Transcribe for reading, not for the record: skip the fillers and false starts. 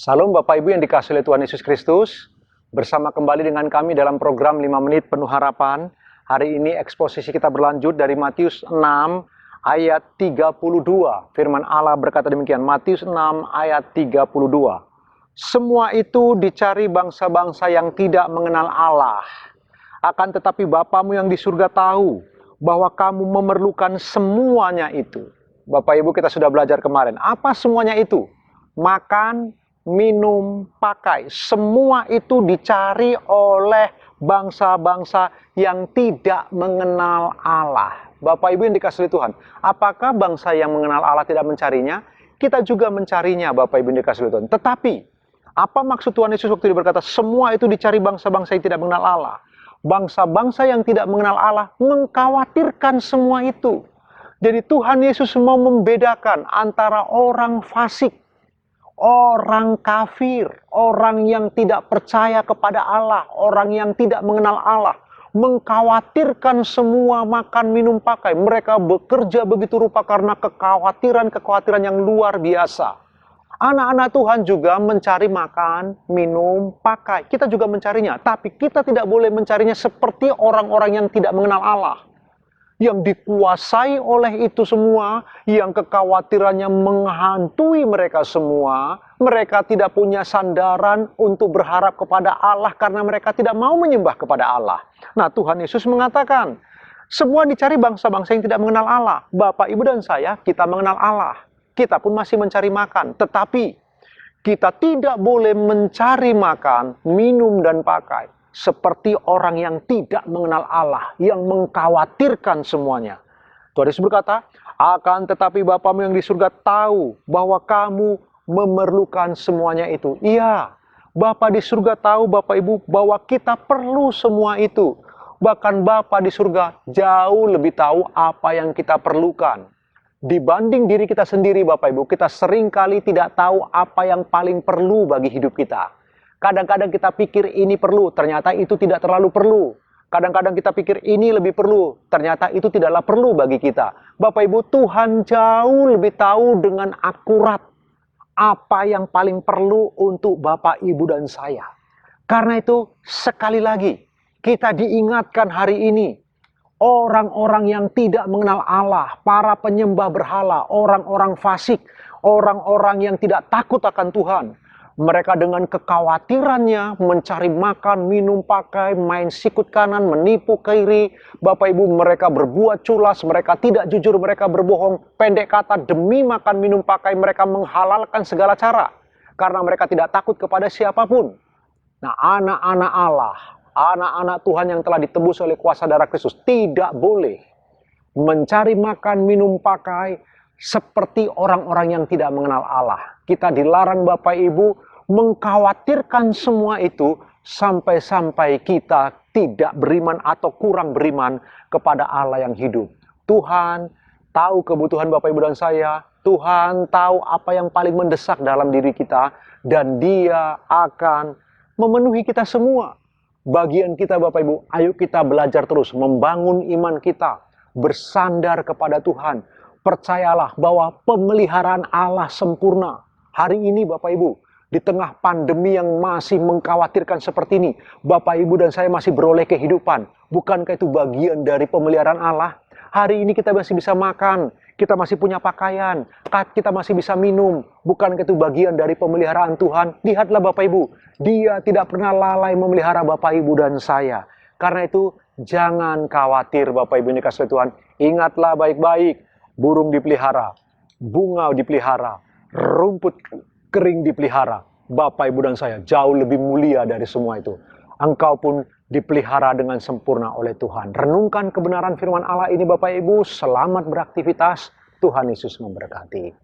Salam Bapak Ibu yang dikasihi oleh Tuhan Yesus Kristus. Bersama kembali dengan kami dalam program 5 menit penuh harapan. Hari ini eksposisi kita berlanjut dari Matius 6 ayat 32. Firman Allah berkata demikian, Matius 6 ayat 32. Semua itu dicari bangsa-bangsa yang tidak mengenal Allah. Akan tetapi Bapamu yang di surga tahu bahwa kamu memerlukan semuanya itu. Bapak Ibu, kita sudah belajar kemarin. Apa semuanya itu? Makan, minum, pakai. Semua itu dicari oleh bangsa-bangsa yang tidak mengenal Allah. Bapak Ibu yang dikasihi Tuhan, apakah bangsa yang mengenal Allah tidak mencarinya? Kita juga mencarinya, Bapak Ibu yang dikasihi Tuhan. Tetapi, apa maksud Tuhan Yesus waktu dia berkata, semua itu dicari bangsa-bangsa yang tidak mengenal Allah? Bangsa-bangsa yang tidak mengenal Allah mengkhawatirkan semua itu. Jadi Tuhan Yesus mau membedakan antara orang fasik, orang kafir, orang yang tidak percaya kepada Allah, orang yang tidak mengenal Allah, mengkhawatirkan semua makan, minum, pakai. Mereka bekerja begitu rupa karena kekhawatiran yang luar biasa. Anak-anak Tuhan juga mencari makan, minum, pakai. Kita juga mencarinya, tapi kita tidak boleh mencarinya seperti orang-orang yang tidak mengenal Allah. Yang dikuasai oleh itu semua, yang kekhawatirannya menghantui mereka semua, mereka tidak punya sandaran untuk berharap kepada Allah karena mereka tidak mau menyembah kepada Allah. Nah, Tuhan Yesus mengatakan, semua dicari bangsa-bangsa yang tidak mengenal Allah. Bapak, Ibu, dan saya, kita mengenal Allah. Kita pun masih mencari makan, tetapi kita tidak boleh mencari makan, minum, dan pakai seperti orang yang tidak mengenal Allah, yang mengkhawatirkan semuanya. Tuhan Yesus berkata, akan tetapi Bapamu yang di surga tahu bahwa kamu memerlukan semuanya itu. Iya, Bapa di surga tahu, Bapak Ibu, bahwa kita perlu semua itu. Bahkan Bapa di surga jauh lebih tahu apa yang kita perlukan. Dibanding diri kita sendiri, Bapak Ibu, kita seringkali tidak tahu apa yang paling perlu bagi hidup kita. Kadang-kadang kita pikir ini perlu, ternyata itu tidak terlalu perlu. Kadang-kadang kita pikir ini lebih perlu, ternyata itu tidaklah perlu bagi kita. Bapak Ibu, Tuhan jauh lebih tahu dengan akurat apa yang paling perlu untuk Bapak, Ibu, dan saya. Karena itu, sekali lagi, kita diingatkan hari ini, orang-orang yang tidak mengenal Allah, para penyembah berhala, orang-orang fasik, orang-orang yang tidak takut akan Tuhan. Mereka dengan kekhawatirannya mencari makan, minum, pakai, main sikut kanan, menipu kiri. Bapak Ibu, mereka berbuat culas, mereka tidak jujur, mereka berbohong. Pendek kata, demi makan, minum, pakai, mereka menghalalkan segala cara. Karena mereka tidak takut kepada siapapun. Nah, anak-anak Allah, anak-anak Tuhan yang telah ditebus oleh kuasa darah Kristus tidak boleh mencari makan, minum, pakai seperti orang-orang yang tidak mengenal Allah. Kita dilarang Bapak Ibu mengkhawatirkan semua itu sampai-sampai kita tidak beriman atau kurang beriman kepada Allah yang hidup. Tuhan tahu kebutuhan Bapak Ibu dan saya. Tuhan tahu apa yang paling mendesak dalam diri kita, dan Dia akan memenuhi kita semua. Bagian kita Bapak Ibu, ayo kita belajar terus membangun iman kita, bersandar kepada Tuhan. Percayalah bahwa pemeliharaan Allah sempurna. Hari ini Bapak Ibu, di tengah pandemi yang masih mengkhawatirkan seperti ini, Bapak Ibu dan saya masih beroleh kehidupan. Bukankah itu bagian dari pemeliharaan Allah? Hari ini kita masih bisa makan, kita masih punya pakaian, kita masih bisa minum. Bukankah itu bagian dari pemeliharaan Tuhan? Lihatlah Bapak Ibu, Dia tidak pernah lalai memelihara Bapak Ibu dan saya. Karena itu jangan khawatir Bapak Ibu yang dikasihi Tuhan. Ingatlah baik-baik, burung dipelihara, bunga dipelihara, rumput kering dipelihara. Bapak, Ibu, dan saya jauh lebih mulia dari semua itu. Engkau pun dipelihara dengan sempurna oleh Tuhan. Renungkan kebenaran firman Allah ini Bapak Ibu. Selamat beraktivitas. Tuhan Yesus memberkati.